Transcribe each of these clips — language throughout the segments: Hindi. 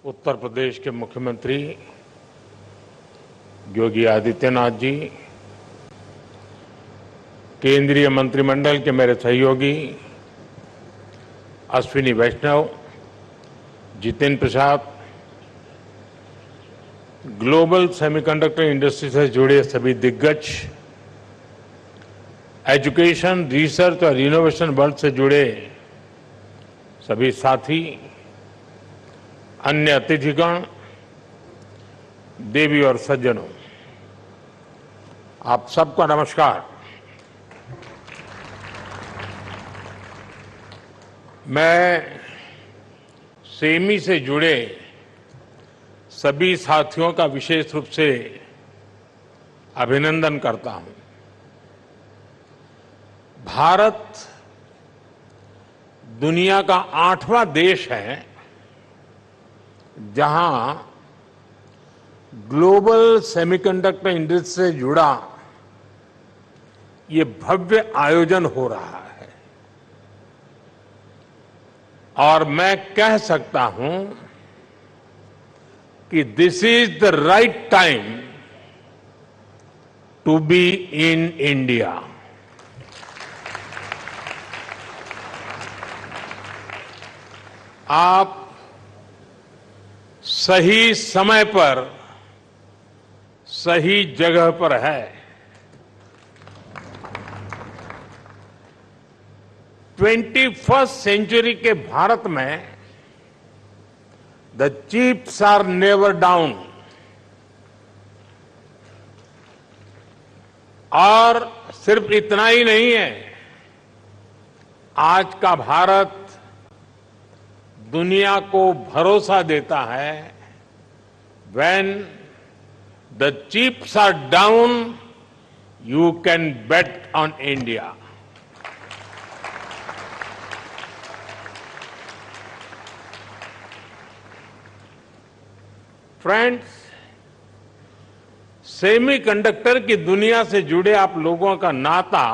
उत्तर प्रदेश के मुख्यमंत्री योगी आदित्यनाथ जी, केंद्रीय मंत्रिमंडल के मेरे सहयोगी अश्विनी वैष्णव, Jitendra Prasad, global semiconductor industry से जुड़े सभी दिग्गज, एजुकेशन, रिसर्च और इनोवेशन वर्ल्ड से जुड़े सभी साथी, अन्य अतिथिगण, देवी और सज्जनों, आप सबका नमस्कार। मैं सेमी से जुड़े सभी साथियों का विशेष रूप से अभिनंदन करता हूं। भारत दुनिया का 8वां देश है जहां ग्लोबल सेमीकंडक्टर इंडस्ट्री से जुड़ा ये भव्य आयोजन हो रहा है और मैं कह सकता हूं कि this is the right time to be in India. आप सही समय पर सही जगह पर है। 21st सेंचुरी के भारत में the chips are never down और सिर्फ इतना ही नहीं है, आज का भारत दुनिया को भरोसा देता है, when the chips are down, you can bet on India. Friends, semiconductor की दुनिया से जुड़े आप लोगों का नाता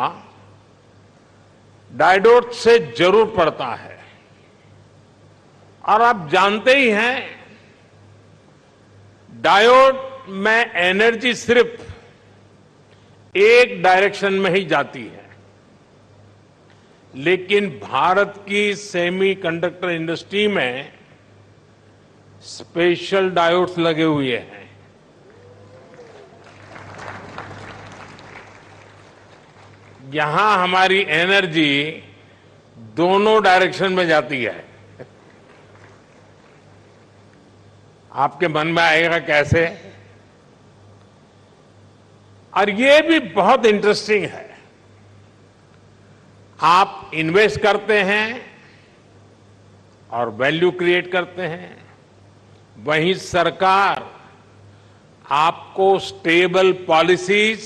डायोड से जरूर पड़ता है और आप जानते ही हैं, डायोड में एनर्जी सिर्फ एक डायरेक्शन में ही जाती है, लेकिन भारत की सेमीकंडक्टर इंडस्ट्री में स्पेशल डायोड्स लगे हुए हैं। यहां हमारी एनर्जी दोनों डायरेक्शन में जाती है। आपके मन में आएगा कैसे? और ये भी बहुत इंटरेस्टिंग है। आप इन्वेस्ट करते हैं और वैल्यू क्रिएट करते हैं, वहीं सरकार आपको स्टेबल पॉलिसीज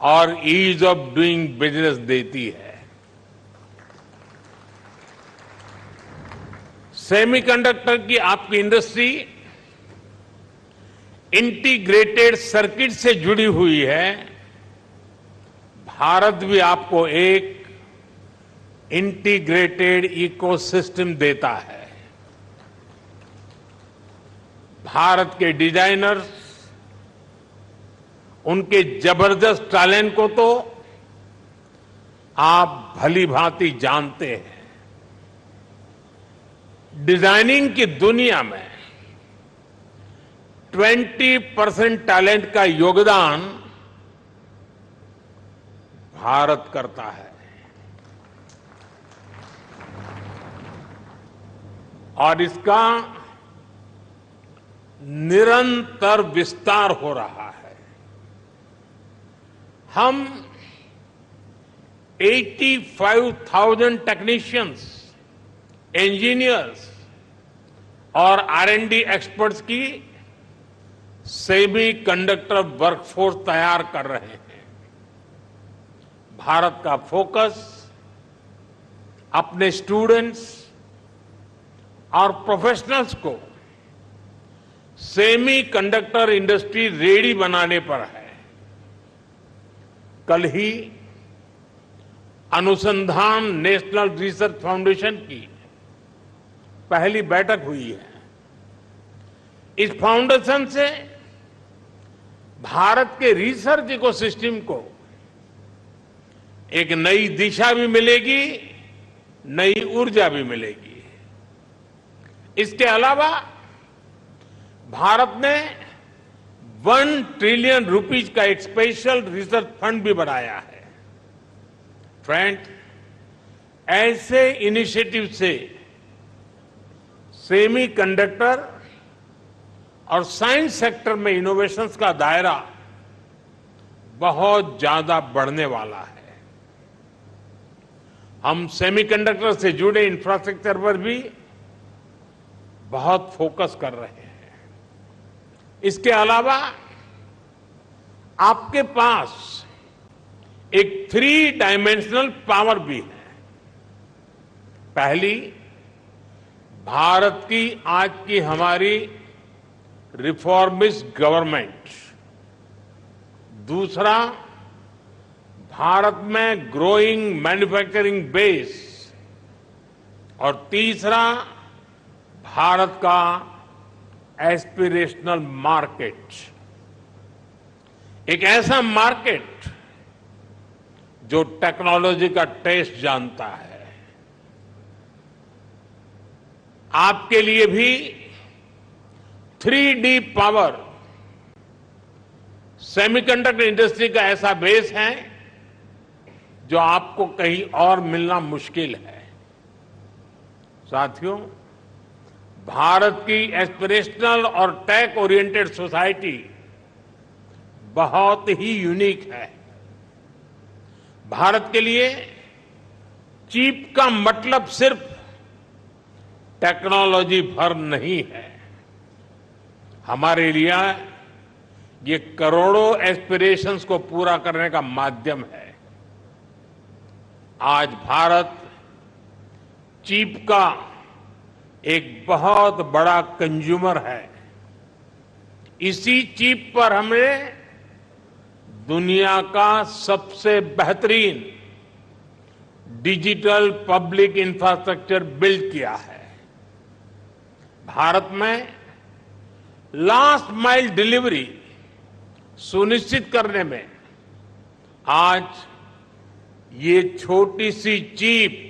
और ईज ऑफ डूइंग बिजनेस देती है। सेमीकंडक्टर की आपकी इंडस्ट्री इंटीग्रेटेड सर्किट से जुड़ी हुई है। भारत भी आपको एक इंटीग्रेटेड इकोसिस्टम देता है। भारत के डिजाइनर्स, उनके जबरदस्त टैलेंट को तो आप भली भांति जानते हैं। डिजाइनिंग की दुनिया में 20% टैलेंट का योगदान भारत करता है और इसका निरंतर विस्तार हो रहा है। हम 85,000 टेक्नीशियंस, इंजीनियर्स और R&D एक्सपर्ट्स की सेमी कंडक्टर वर्कफोर्स तैयार कर रहे हैं। भारत का फोकस अपने स्टूडेंट्स और प्रोफेशनल्स को सेमी कंडक्टर इंडस्ट्री रेडी बनाने पर है। कल ही अनुसंधान नेशनल रिसर्च फाउंडेशन की पहली बैठक हुई है इस फाउंडेशन से भारत के रिसर्च इकोसिस्टम को एक नई दिशा भी मिलेगी, नई ऊर्जा भी मिलेगी। इसके अलावा भारत ने 1 ट्रिलियन रुपीज का एक स्पेशल रिसर्च फंड भी बनाया है। फ्रेंड, ऐसे इनिशिएटिव से सेमीकंडक्टर और साइंस सेक्टर में इनोवेशंस का दायरा बहुत ज्यादा बढ़ने वाला है। हम सेमीकंडक्टर से जुड़े इंफ्रास्ट्रक्चर पर भी बहुत फोकस कर रहे हैं। इसके अलावा आपके पास एक 3 डायमेंशनल पावर भी है। पहली, भारत की आज की हमारी रिफॉर्मिस्ट गवर्नमेंट। दूसरा, भारत में ग्रोइंग मैन्युफैक्चरिंग बेस। और तीसरा, भारत का एस्पिरेशनल मार्केट। एक ऐसा मार्केट जो टेक्नोलॉजी का टेस्ट जानता है। आपके लिए भी 3D पावर, सेमीकंडक्टर इंडस्ट्री का ऐसा बेस है जो आपको कहीं और मिलना मुश्किल है। साथियों, भारत की एस्पिरेशनल और टेक ओरिएंटेड सोसाइटी बहुत ही यूनिक है। भारत के लिए चिप का मतलब सिर्फ टेक्नोलॉजी भर नहीं है। हमारे लिए ये करोड़ों एस्पिरेशंस को पूरा करने का माध्यम है। आज भारत चिप का एक बहुत बड़ा कंज्यूमर है। इसी चिप पर हमने दुनिया का सबसे बेहतरीन डिजिटल पब्लिक इंफ्रास्ट्रक्चर बिल्ड किया है। भारत में लास्ट माइल डिलीवरी सुनिश्चित करने में आज ये छोटी सी चिप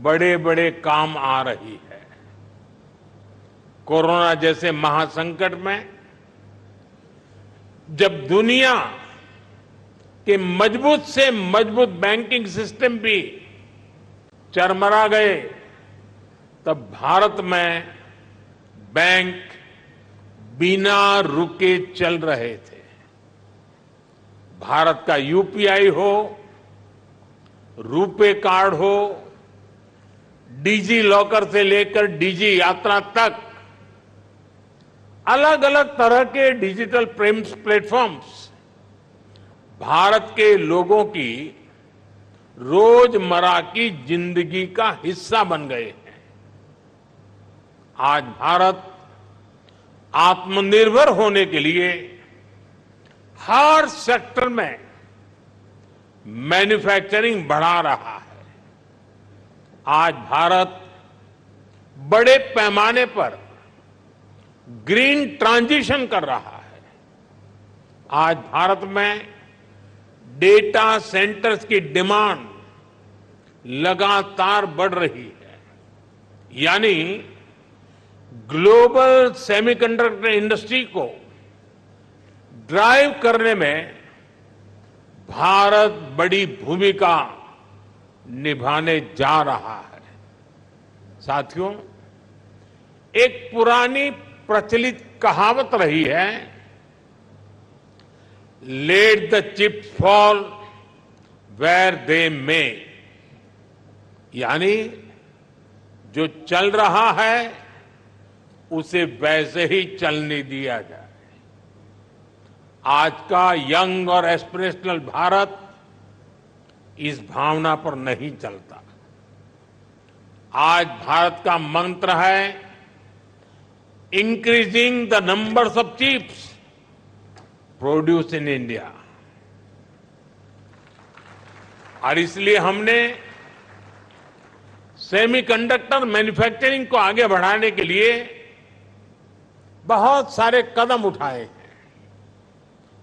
बड़े बड़े काम आ रही है। कोरोना जैसे महासंकट में जब दुनिया के मजबूत से मजबूत बैंकिंग सिस्टम भी चरमरा गए, तब भारत में बैंक बिना रुके चल रहे थे। भारत का यूपीआई हो, रुपे कार्ड हो, डिजी लॉकर से लेकर डिजी यात्रा तक अलग अलग तरह के डिजिटल प्लेटफॉर्म्स भारत के लोगों की रोजमर्रा की जिंदगी का हिस्सा बन गए हैं। आज भारत आत्मनिर्भर होने के लिए हर सेक्टर में मैन्युफैक्चरिंग बढ़ा रहा है। आज भारत बड़े पैमाने पर ग्रीन ट्रांजिशन कर रहा है। आज भारत में डेटा सेंटर्स की डिमांड लगातार बढ़ रही है। यानी ग्लोबल सेमीकंडक्टर इंडस्ट्री को ड्राइव करने में भारत बड़ी भूमिका निभाने जा रहा है। साथियों, एक पुरानी प्रचलित कहावत रही है, let the chips fall where they may. यानी जो चल रहा है उसे वैसे ही चलने दिया जाए। आज का यंग और एस्पिरेशनल भारत इस भावना पर नहीं चलता। आज भारत का मंत्र है increasing the numbers of chips produce in India. और इसलिए हमने सेमीकंडक्टर मैन्युफैक्चरिंग को आगे बढ़ाने के लिए बहुत सारे कदम उठाए हैं।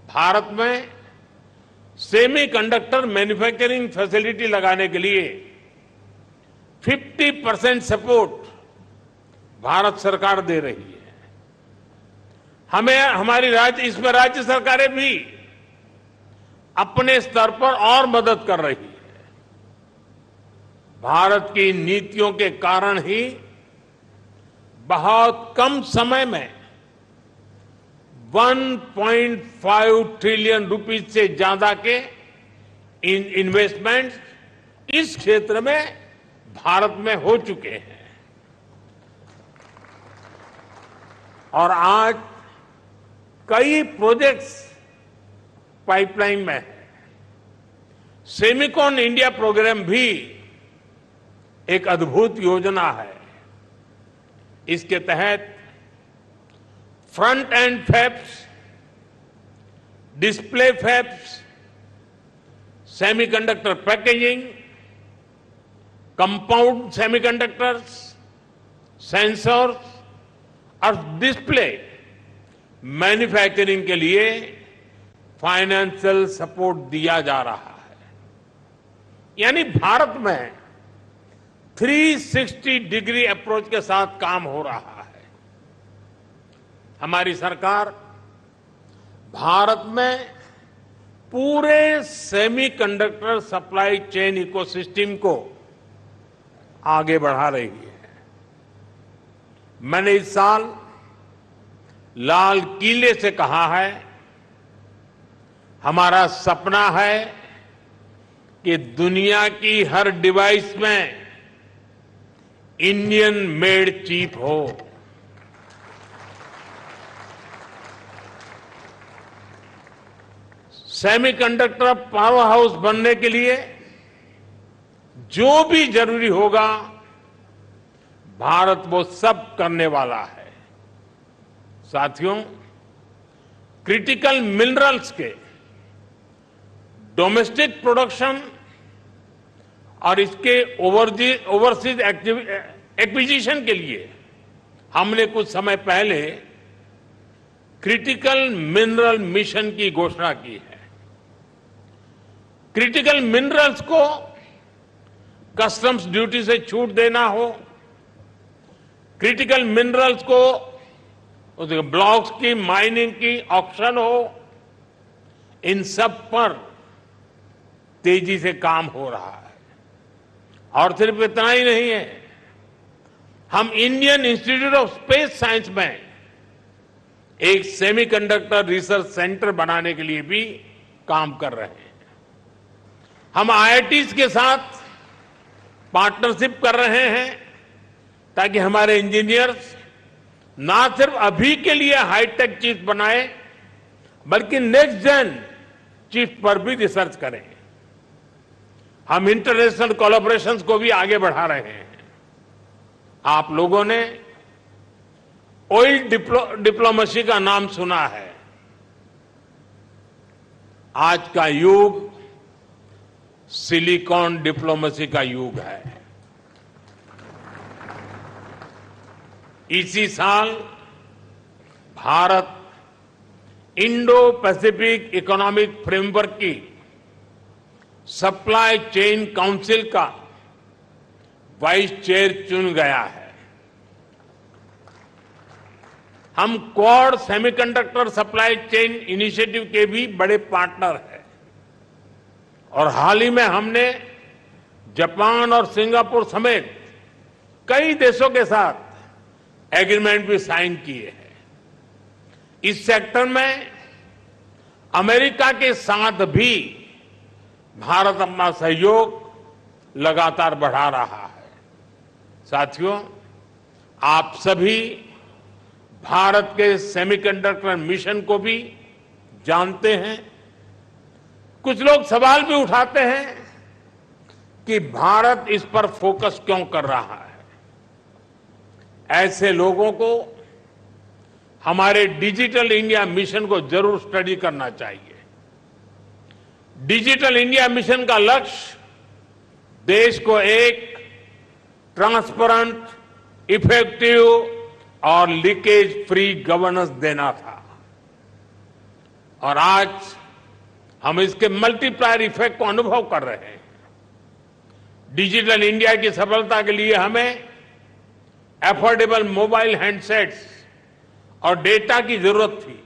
भारत में सेमीकंडक्टर मैन्युफैक्चरिंग फैसिलिटी लगाने के लिए 50% सपोर्ट भारत सरकार दे रही है। इसमें राज्य सरकारें भी अपने स्तर पर और मदद कर रही है। भारत की नीतियों के कारण ही बहुत कम समय में 1.5 ट्रिलियन रुपीज से ज्यादा के इन्वेस्टमेंट इस क्षेत्र में भारत में हो चुके हैं। और आज कई प्रोजेक्ट्स पाइपलाइन में है। सेमिकॉन इंडिया प्रोग्राम भी एक अद्भुत योजना है। इसके तहत front end fabs, display fabs, semiconductor packaging, compound semiconductors, sensors और डिस्प्ले मैन्युफैक्चरिंग के लिए फाइनेंशियल सपोर्ट दिया जा रहा है। यानी भारत में 360 डिग्री अप्रोच के साथ काम हो रहा है। हमारी सरकार भारत में पूरे सेमीकंडक्टर सप्लाई चेन इकोसिस्टम को आगे बढ़ा रही है। मैंने इस साल लाल किले से कहा है, हमारा सपना है कि दुनिया की हर डिवाइस में इंडियन मेड चिप हो। सेमीकंडक्टर पावर हाउस बनने के लिए जो भी जरूरी होगा, भारत वो सब करने वाला है। साथियों, क्रिटिकल मिनरल्स के डोमेस्टिक प्रोडक्शन और इसके ओवरसीज एक्विजिशन के लिए हमने कुछ समय पहले क्रिटिकल मिनरल मिशन की घोषणा की है। क्रिटिकल मिनरल्स को कस्टम्स ड्यूटी से छूट देना हो, क्रिटिकल मिनरल्स को उसके ब्लॉक्स की माइनिंग की ऑक्शन हो, इन सब पर तेजी से काम हो रहा है। और सिर्फ इतना ही नहीं है, हम Indian institute of space science में एक सेमीकंडक्टर रिसर्च सेंटर बनाने के लिए भी काम कर रहे हैं। हम आईआईटीज के साथ पार्टनरशिप कर रहे हैं ताकि हमारे इंजीनियर्स ना सिर्फ अभी के लिए हाईटेक चिप बनाए, बल्कि नेक्स्ट जेन चिप पर भी रिसर्च करें। हम इंटरनेशनल कोलैबोरेशंस को भी आगे बढ़ा रहे हैं। आप लोगों ने ऑयल डिप्लोमेसी का नाम सुना है। आज का युग सिलिकॉन डिप्लोमेसी का युग है। इसी साल Bharat Indo Pacific economic framework की सप्लाई चेन काउंसिल का वाइस चेयर चुन गया है। हम quad semiconductor supply chain initiative के भी बड़े पार्टनर हैं और हाल ही में हमने जापान और सिंगापुर समेत कई देशों के साथ एग्रीमेंट भी साइन किए हैं। इस सेक्टर में अमेरिका के साथ भी भारत अपना सहयोग लगातार बढ़ा रहा है। साथियों, आप सभी भारत के सेमीकंडक्टर मिशन को भी जानते हैं। कुछ लोग सवाल भी उठाते हैं कि भारत इस पर फोकस क्यों कर रहा है। ऐसे लोगों को हमारे डिजिटल इंडिया मिशन को जरूर स्टडी करना चाहिए। डिजिटल इंडिया मिशन का लक्ष्य देश को एक ट्रांसपेरेंट, इफेक्टिव और लीकेज फ्री गवर्नेंस देना था। और आज हम इसके मल्टीप्लायर इफेक्ट को अनुभव कर रहे हैं। डिजिटल इंडिया की सफलता के लिए हमें एफोर्डेबल मोबाइल हैंडसेट्स और डेटा की जरूरत थी।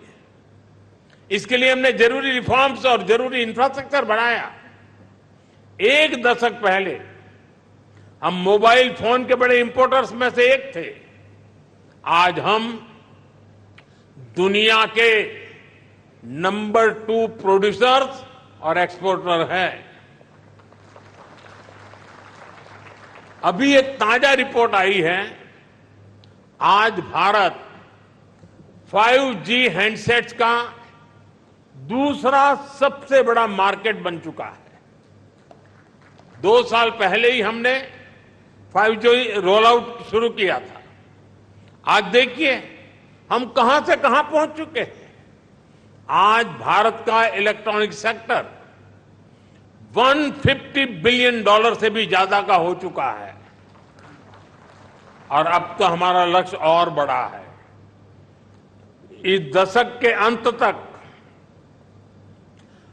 इसके लिए हमने जरूरी रिफॉर्म्स और जरूरी इंफ्रास्ट्रक्चर बनाया। एक दशक पहले हम मोबाइल फोन के बड़े इंपोर्टर्स में से एक थे। आज हम दुनिया के नंबर 2 प्रोड्यूसर्स और एक्सपोर्टर हैं। अभी एक ताजा रिपोर्ट आई है। आज भारत 5G हैंडसेट्स का दूसरा सबसे बड़ा मार्केट बन चुका है। 2 साल पहले ही हमने 5G रोल आउट शुरू किया था। आज देखिए हम कहां से कहां पहुंच चुके हैं। आज भारत का इलेक्ट्रॉनिक सेक्टर $150 बिलियन से भी ज्यादा का हो चुका है। और अब तो हमारा लक्ष्य और बड़ा है। इस दशक के अंत तक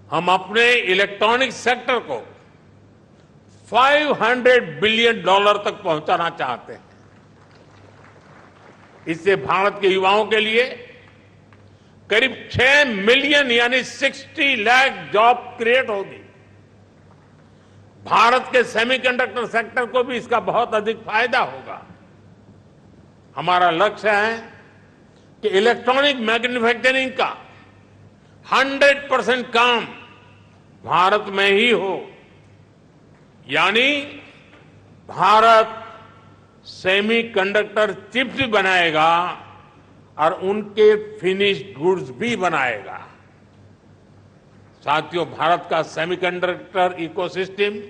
हम अपने इलेक्ट्रॉनिक सेक्टर को $500 बिलियन तक पहुंचाना चाहते हैं। इससे भारत के युवाओं के लिए करीब 6 मिलियन यानी 60 लाख जॉब क्रिएट होगी। भारत के सेमीकंडक्टर सेक्टर को भी इसका बहुत अधिक फायदा होगा। हमारा लक्ष्य है कि इलेक्ट्रॉनिक मैन्युफैक्चरिंग का 100% काम भारत में ही हो, यानी भारत सेमीकंडक्टर चिप्स भी बनाएगा और उनके फिनिश्ड गुड्स भी बनाएगा। साथियों, भारत का सेमीकंडक्टर इकोसिस्टम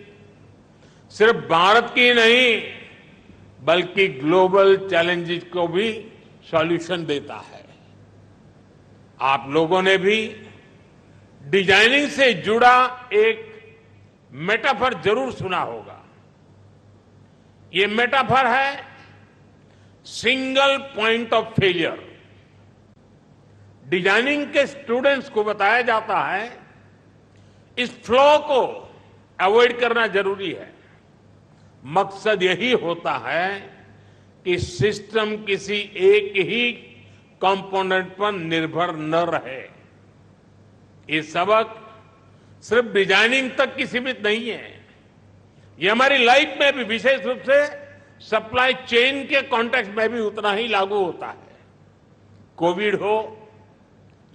सिर्फ भारत की नहीं बल्कि ग्लोबल चैलेंजेस को भी सॉल्यूशन देता है। आप लोगों ने भी डिजाइनिंग से जुड़ा एक मेटाफर जरूर सुना होगा। ये मेटाफर है single point of failure. Designing के स्टूडेंट्स को बताया जाता है इस फ्लो को अवॉइड करना जरूरी है। मकसद यही होता है कि सिस्टम किसी एक ही कंपोनेंट पर निर्भर न रहे। ये सबक सिर्फ डिजाइनिंग तक की सीमित नहीं है। ये हमारी लाइफ में भी, विशेष रूप से सप्लाई चेन के कॉन्टेक्स्ट में भी उतना ही लागू होता है। कोविड हो,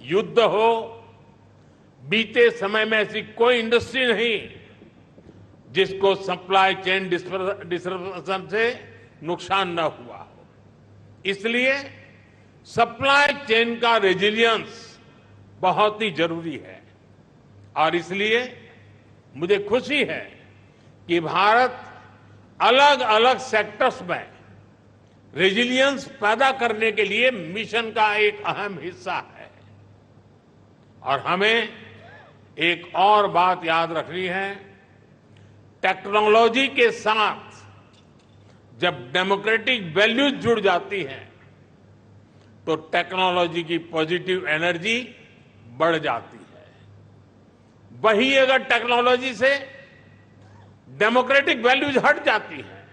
युद्ध हो, बीते समय में ऐसी कोई इंडस्ट्री नहीं जिसको सप्लाई चेन डिस्ट्रप्शन से नुकसान न हुआ हो। इसलिए सप्लाई चेन का रेजिलियंस बहुत ही जरूरी है। और इसलिए मुझे खुशी है कि भारत अलग अलग सेक्टर्स में रेजिलियंस पैदा करने के लिए मिशन का एक अहम हिस्सा है। और हमें एक और बात याद रखनी है, टेक्नोलॉजी के साथ जब डेमोक्रेटिक वैल्यूज जुड़ जाती हैं तो टेक्नोलॉजी की पॉजिटिव एनर्जी बढ़ जाती है। वही अगर टेक्नोलॉजी से डेमोक्रेटिक वैल्यूज हट जाती हैं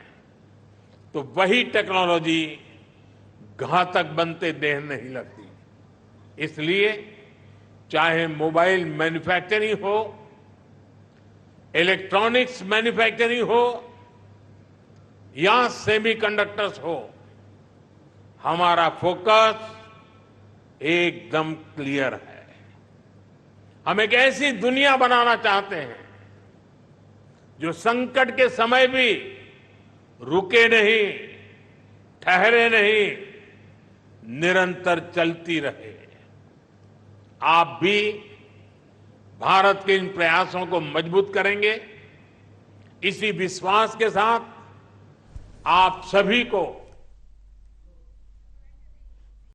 तो वही टेक्नोलॉजी घातक बनते देर नहीं लगती। इसलिए चाहे मोबाइल मैन्युफैक्चरिंग हो, इलेक्ट्रॉनिक्स मैन्युफैक्चरिंग हो या सेमीकंडक्टर्स हो, हमारा फोकस एकदम क्लियर है। हम एक ऐसी दुनिया बनाना चाहते हैं जो संकट के समय भी रुके नहीं, ठहरे नहीं, निरंतर चलती रहे। आप भी भारत के इन प्रयासों को मजबूत करेंगे। इसी विश्वास के साथ आप सभी को